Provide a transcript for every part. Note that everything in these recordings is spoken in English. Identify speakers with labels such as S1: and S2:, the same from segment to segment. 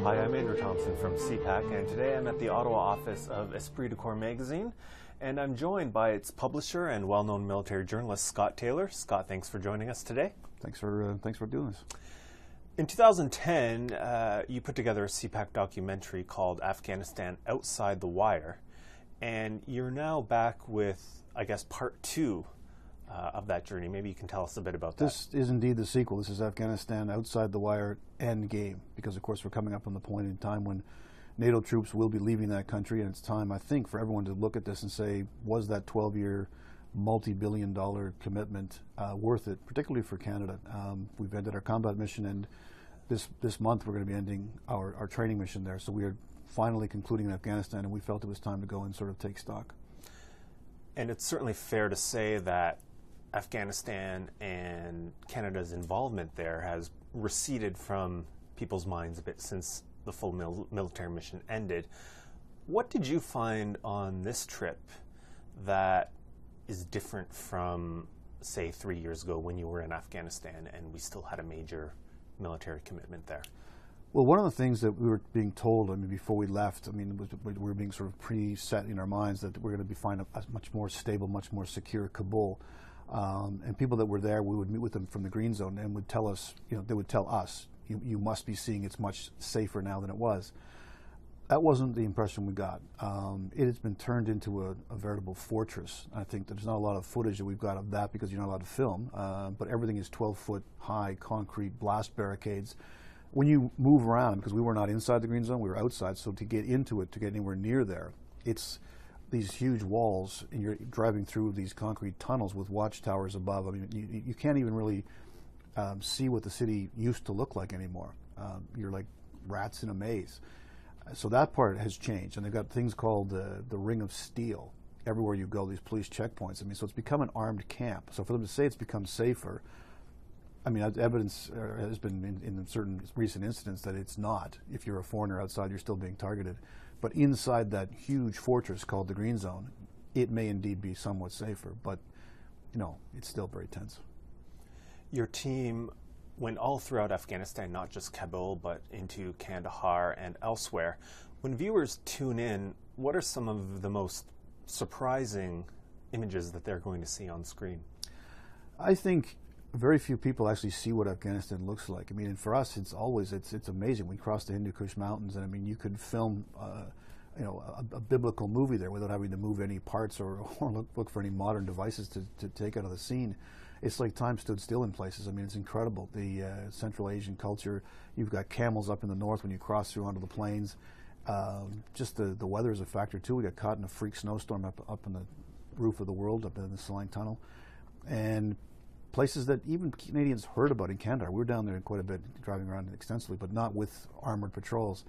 S1: Hi, I'm Andrew Thomson from CPAC, and today I'm at the Ottawa office of Esprit de Corps magazine, and I'm joined by its publisher and well-known military journalist, Scott Taylor. Scott, thanks for joining us today.
S2: Thanks for doing this.
S1: In 2010, you put together a CPAC documentary called Afghanistan Outside the Wire, and you're now back with, I guess, part two of that journey. Maybe you can tell us a bit about that.
S2: This is indeed the sequel. This is Afghanistan Outside the Wire End Game, because of course we're coming up on the point in time when NATO troops will be leaving that country, and it's time, I think, for everyone to look at this and say, was that 12-year multi-billion-dollar commitment worth it, particularly for Canada? We've ended our combat mission, and this month we're going to be ending our training mission there. So we are finally concluding in Afghanistan, and we felt it was time to go and sort of take stock.
S1: And it's certainly fair to say that Afghanistan and Canada's involvement there has receded from people's minds a bit since the full military mission ended. What did you find on this trip that is different from, say, 3 years ago when you were in Afghanistan and we still had a major military commitment there?
S2: Well, one of the things that we were being told, before we left, we were being sort of preset in our minds that we're going to be finding a much more stable, much more secure Kabul. And people that were there, we would meet with them from the Green Zone and would tell us, they would tell us, you must be seeing it's much safer now than it was. That wasn't the impression we got. It has been turned into a veritable fortress. I think there's not a lot of footage that we've got of that because you're not allowed to film, but everything is 12-foot high concrete blast barricades. When you move around, because we were not inside the Green Zone, we were outside, so to get into it, to get anywhere near there, it's these huge walls, and you're driving through these concrete tunnels with watchtowers above. You can't even really see what the city used to look like anymore. You're like rats in a maze. So that part has changed, and they've got things called the Ring of Steel. Everywhere you go, these police checkpoints. So it's become an armed camp. So for them to say it's become safer, evidence has been in certain recent incidents that it's not. If you're a foreigner outside, you're still being targeted. But inside that huge fortress called the Green Zone, it may indeed be somewhat safer, but it's still very tense.
S1: Your team went all throughout Afghanistan, not just Kabul, but into Kandahar and elsewhere. When viewers tune in, what are some of the most surprising images that they're going to see on screen?
S2: I think very few people actually see what Afghanistan looks like. And for us, it's amazing. We crossed the Hindu Kush Mountains, and you could film, a biblical movie there without having to move any parts or look for any modern devices to take out of the scene. It's like time stood still in places. It's incredible. The Central Asian culture. You've got camels up in the north when you cross through onto the plains. Just the weather is a factor too. We got caught in a freak snowstorm up in the roof of the world, up in the Salang Tunnel, and places that even Canadians heard about in Kandahar. We were down there quite a bit, driving around extensively, but not with armored patrols.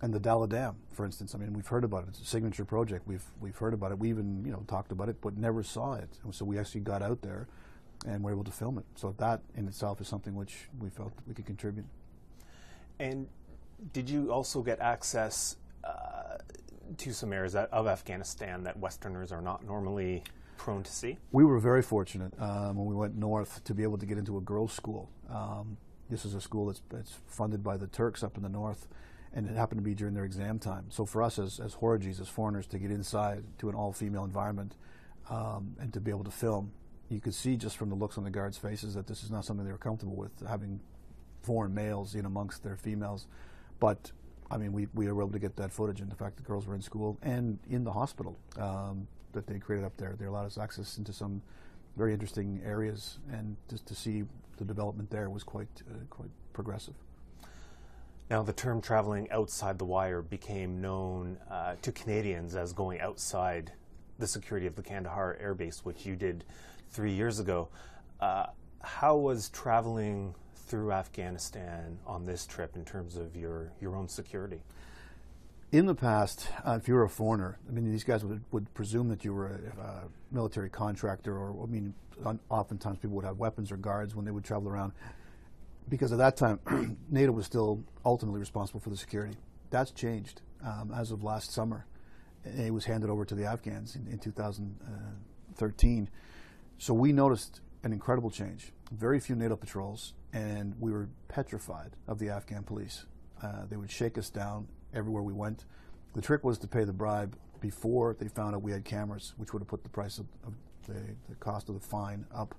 S2: And the Dalla Dam, for instance, we've heard about it. It's a signature project. We've heard about it. We even talked about it, but never saw it. And so we actually got out there and were able to film it. So that in itself is something which we felt we could contribute. And
S1: did you also get access to some areas of Afghanistan that Westerners are not normally prone to see?
S2: We were very fortunate when we went north to be able to get into a girls' school. This is a school that's funded by the Turks up in the north, and it happened to be during their exam time. So for us as Horajis, as foreigners, to get inside to an all-female environment and to be able to film, you could see just from the looks on the guards' faces that this is not something they were comfortable with, having foreign males in amongst their females. But we were able to get that footage, and the fact that girls were in school and in the hospital that they created up there. They allowed us access into some very interesting areas, and just to see the development there was quite progressive.
S1: Now, the term traveling outside the wire became known to Canadians as going outside the security of the Kandahar Air Base, which you did 3 years ago. How was traveling through Afghanistan on this trip in terms of your own security?
S2: In the past, if you were a foreigner, these guys would presume that you were a military contractor, or oftentimes people would have weapons or guards when they would travel around, because at that time, NATO was still ultimately responsible for the security. That's changed as of last summer. It was handed over to the Afghans in 2013. So we noticed an incredible change. Very few NATO patrols, and we were petrified of the Afghan police. They would shake us down everywhere we went. The trick was to pay the bribe before they found out we had cameras, which would have put the price of the cost of the fine up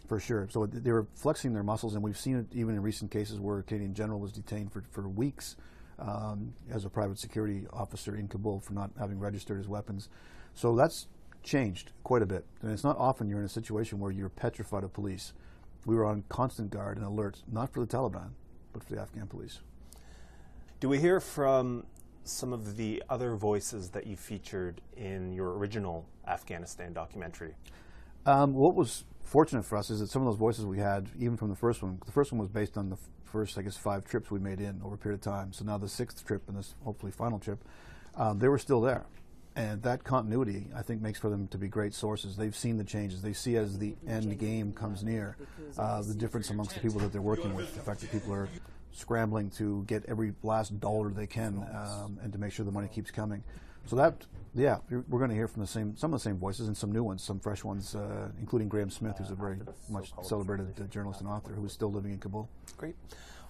S2: for sure. So they were flexing their muscles, and we've seen it even in recent cases where a Canadian general was detained for weeks as a private security officer in Kabul for not having registered his weapons. So that's changed quite a bit. And it's not often you're in a situation where you're petrified of police. We were on constant guard and alert, not for the Taliban, but for the Afghan police.
S1: Do we hear from some of the other voices that you featured in your original Afghanistan documentary?
S2: What was fortunate for us is that some of those voices we had, even from the first one was based on the first, I guess, 5 trips we made in over a period of time. So now the 6th trip and this hopefully final trip, they were still there. And that continuity, I think, makes for them to be great sources. They've seen the changes. They see as the end game comes near, the difference amongst the people that they're working with, the fact that people are scrambling to get every last dollar they can and to make sure the money keeps coming. So that, yeah, we're going to hear from some of the same voices and some new ones, some fresh ones, including Graham Smith, who's a very much celebrated journalist and author who is still living in Kabul.
S1: Great.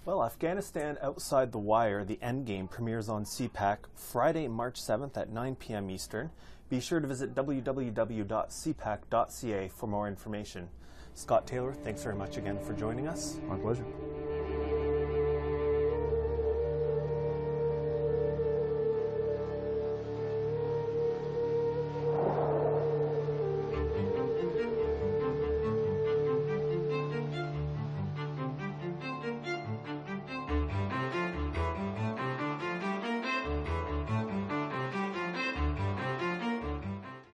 S1: Well, Afghanistan Outside the Wire, The Endgame, premieres on CPAC Friday, March 7th at 9 p.m. Eastern. Be sure to visit www.cpac.ca for more information. Scott Taylor, thanks very much again for joining us.
S2: My pleasure.